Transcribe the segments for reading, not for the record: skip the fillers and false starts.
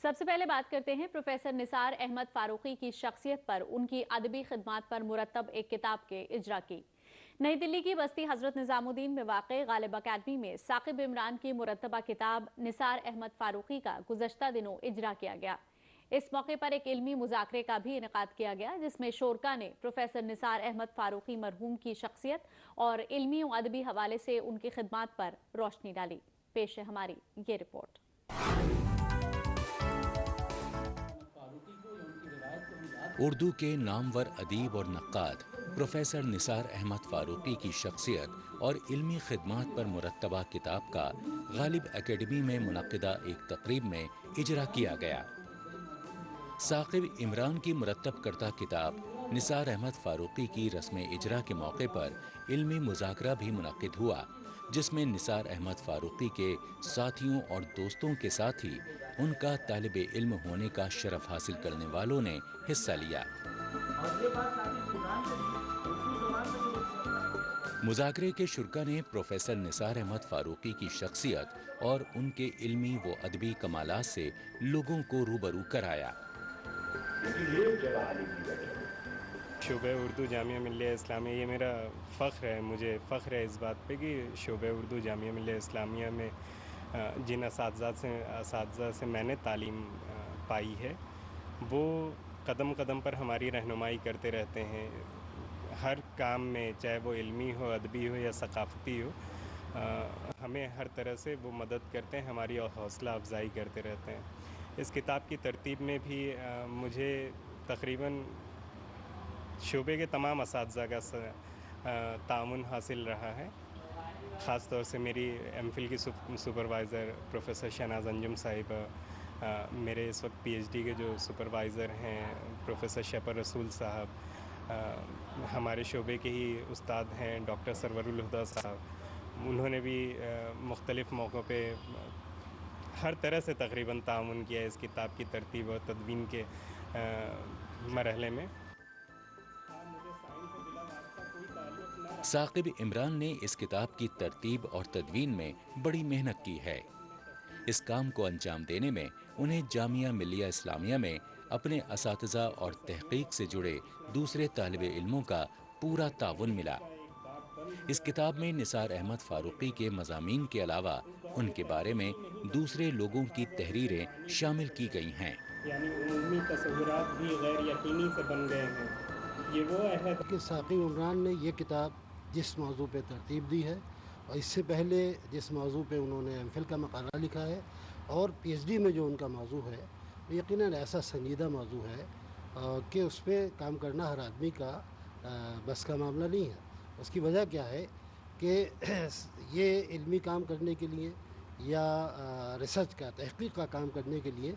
سب سے پہلے بات کرتے ہیں پروفیسر نثار احمد فاروقی کی شخصیت پر، ان کی ادبی خدمات پر مرتب ایک کتاب کے اجرا کی۔ نئی دلی کی بستی حضرت نظام الدین میں واقع غالب اکیڈمی میں ثاقب عمران کی مرتبہ کتاب نثار احمد فاروقی کا گزشتہ دنوں اجرا کیا گیا۔ اس موقع پر ایک علمی مذاکرے کا بھی انعقاد کیا گیا، جس میں شرکاء نے پروفیسر نثار احمد فاروقی مرحوم کی شخصیت اور علمی و ادبی حوالے سے ان کی خدمات پر روشنی ڈالی۔ پیش ہے ہماری یہ رپورٹ۔ اردو کے نامور ادیب اور نقاد پروفیسر نثار احمد فاروقی کی شخصیت اور علمی خدمات پر مرتبہ کتاب کا غالب اکیڈمی میں منعقدہ ایک تقریب میں اجرا کیا گیا۔ ثاقب عمران کی مرتب کردہ کتاب نثار احمد فاروقی کی رسم اجرا کے موقع پر علمی مذاکرہ بھی منعقد ہوا، جس میں نثار احمد فاروقی کے ساتھیوں اور دوستوں کے ساتھ ہی ان کا طالب علم ہونے کا شرف حاصل کرنے والوں نے حصہ لیا۔ مذاکرے کے شرکاء نے پروفیسر نثار احمد فاروقی کی شخصیت اور ان کے علمی و ادبی کمالات سے لوگوں کو روبرو کرایا۔ شعبہ اردو جامعہ ملیہ اسلامیہ، یہ میرا فخر ہے، مجھے فخر ہے اس بات پہ کہ شعبہ اردو جامعہ ملیہ اسلامیہ میں جن اساتذہ سے میں نے تعلیم پائی ہے، وہ قدم قدم پر ہماری رہنمائی کرتے رہتے ہیں ہر کام میں، چاہے وہ علمی ہو، ادبی ہو یا ثقافتی ہو۔ ہمیں ہر طرح سے وہ مدد کرتے ہیں، ہماری حوصلہ افزائی کرتے رہتے ہیں۔ اس کتاب کی ترتیب میں بھی مجھے تقریباً شعبے کے تمام اساتذہ کا تعاون حاصل رہا ہے، خاص طور سے میری ایم فل کی سپروائزر پروفیسر شہناز انجم صاحبہ، میرے اس وقت پی ایچ ڈی کے جو سپروائزر ہیں پروفیسر شپر رسول صاحب، ہمارے شعبے کے ہی استاد ہیں ڈاکٹر سرور الہدیٰ صاحب، انہوں نے بھی مختلف موقعوں پہ ہر طرح سے تقریباً تعاون کیا ہے اس کتاب کی ترتیب اور تدوین کے مرحلے میں۔ ثاقب عمران نے اس کتاب کی ترتیب اور تدوین میں بڑی محنت کی ہے۔ اس کام کو انجام دینے میں انہیں جامعہ ملیہ اسلامیہ میں اپنے اساتذہ اور تحقیق سے جڑے دوسرے طالب علموں کا پورا تعاون ملا۔ اس کتاب میں نثار احمد فاروقی کے مضامین کے علاوہ ان کے بارے میں دوسرے لوگوں کی تحریریں شامل کی گئی ہیں۔ یعنی عمومی تصورات بھی غیر یقینی سے بن گئے ہیں۔ یہ وہ عہد کہ ثاقب عمران نے یہ کتاب جس موضوع پہ ترتیب دی ہے، اور اس سے پہلے جس موضوع پہ انہوں نے ایم فل کا مقالہ لکھا ہے اور پی ایچ ڈی میں جو ان کا موضوع ہے، یقیناً ایسا سنجیدہ موضوع ہے کہ اس پہ کام کرنا ہر آدمی کا بس کا معاملہ نہیں ہے۔ اس کی وجہ کیا ہے کہ یہ علمی کام کرنے کے لیے یا ریسرچ کا، تحقیق کا کام کرنے کے لیے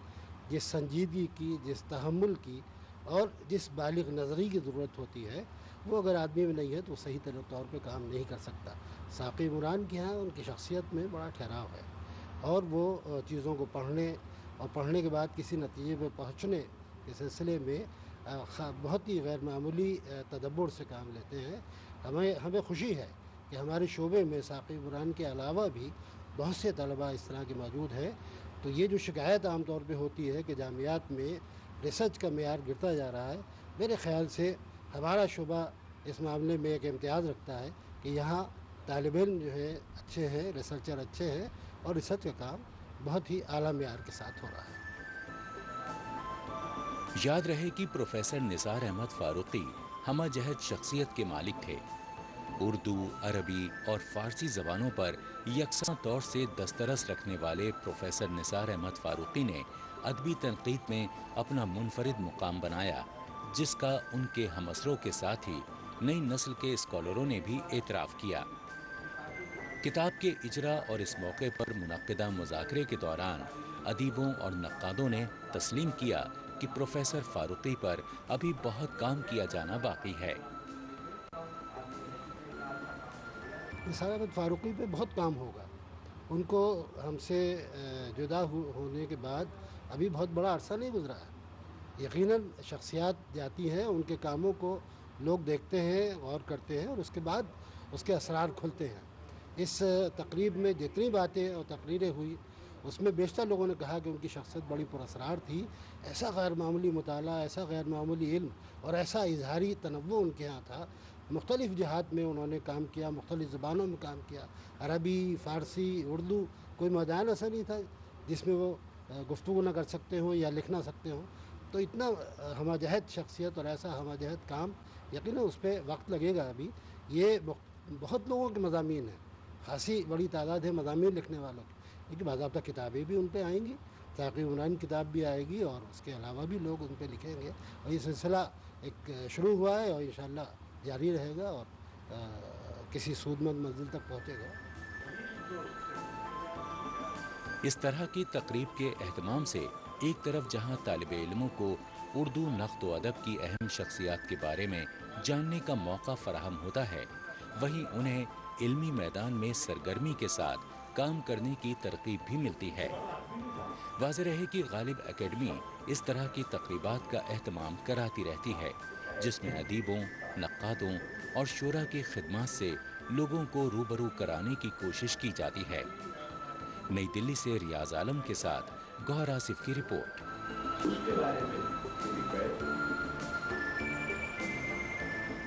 جس سنجیدگی کی، جس تحمل کی اور جس بالغ نظری کی ضرورت ہوتی ہے، وہ اگر آدمی میں نہیں ہے تو صحیح طور پہ کام نہیں کر سکتا۔ ثاقب عمران کے ہاں ان کی شخصیت میں بڑا ٹھہراؤ ہے، اور وہ چیزوں کو پڑھنے اور پڑھنے کے بعد کسی نتیجے پہ پہنچنے کے سلسلے میں بہت ہی غیر معمولی تدبر سے کام لیتے ہیں۔ ہمیں خوشی ہے کہ ہمارے شعبے میں ثاقب عمران کے علاوہ بھی بہت سے طلباء اس طرح کے موجود ہیں۔ تو یہ جو شکایت عام طور پہ ہوتی ہے کہ جامعات میں ریسرچ کا معیار گرتا جا رہا ہے، میرے خیال سے ہمارا شعبہ اس معاملے میں ایک امتیاز رکھتا ہے کہ یہاں طالب علم جو ہے اچھے ہیں، ریسرچر اچھے ہیں، اور ریسرچ کا کام بہت ہی اعلیٰ معیار کے ساتھ ہو رہا ہے۔ یاد رہے کہ پروفیسر نثار احمد فاروقی ہمہ جہت شخصیت کے مالک تھے۔ اردو، عربی اور فارسی زبانوں پر یکساں طور سے دسترس رکھنے والے پروفیسر نثار احمد فاروقی نے ادبی تنقید میں اپنا منفرد مقام بنایا، جس کا ان کے ہم عصروں کے ساتھ ہی نئی نسل کے اسکالروں نے بھی اعتراف کیا۔ کتاب کے اجرا اور اس موقع پر منعقدہ مذاکرے کے دوران ادیبوں اور نقادوں نے تسلیم کیا کہ پروفیسر فاروقی پر ابھی بہت کام کیا جانا باقی ہے۔ نثار احمد فاروقی پہ بہت کام ہوگا۔ ان کو ہم سے جدا ہونے کے بعد ابھی بہت بڑا عرصہ نہیں گزرا ہے۔ یقیناً شخصیات جاتی ہیں، ان کے کاموں کو لوگ دیکھتے ہیں، غور کرتے ہیں، اور اس کے بعد اس کے اسرار کھلتے ہیں۔ اس تقریب میں جتنی باتیں اور تقریریں ہوئی، اس میں بیشتر لوگوں نے کہا کہ ان کی شخصیت بڑی پراسرار تھی. ایسا غیر معمولی مطالعہ، ایسا غیر معمولی علم اور ایسا اظہاری تنوع ان کے ہاں تھا. مختلف جہات میں انہوں نے کام کیا، مختلف زبانوں میں کام کیا، عربی، فارسی، اردو. کوئی میدان ایسا نہیں تھا جس میں وہ گفتگو نہ کر سکتے ہوں یا لکھ نہ سکتے ہوں. تو اتنا ہمہ جہت شخصیت اور ایسا ہمہ جہت کام، یقیناً اس پہ وقت لگے گا. ابھی یہ بہت لوگوں کے مضامین ہیں، خاصی بڑی تعداد ہے مضامین لکھنے والوں کی، لیکن باضابطہ کتابیں بھی ان پہ آئیں گی. ثاقب عمران کتاب بھی آئے گی اور اس کے علاوہ بھی لوگ ان پہ لکھیں گے. اور یہ سلسلہ ایک شروع ہوا ہے اور انشاءاللہ جاری رہے گا اور کسی سودمند منزل تک پہنچے گا. اس طرح کی تقریب کے اہتمام سے ایک طرف جہاں طالب علموں کو اردو نقد و ادب کی اہم شخصیات کے بارے میں جاننے کا موقع فراہم ہوتا ہے، وہیں انہیں علمی میدان میں سرگرمی کے ساتھ کام کرنے کی ترغیب بھی ملتی ہے. واضح رہے کہ غالب اکیڈمی اس طرح کی تقریبات کا اہتمام کراتی رہتی ہے، جس میں ادیبوں، نقادوں اور شعراء کی خدمات سے لوگوں کو روبرو کرانے کی کوشش کی جاتی ہے. نئی دلی سے ریاض عالم کے ساتھ گوہر آصف کی رپورٹ.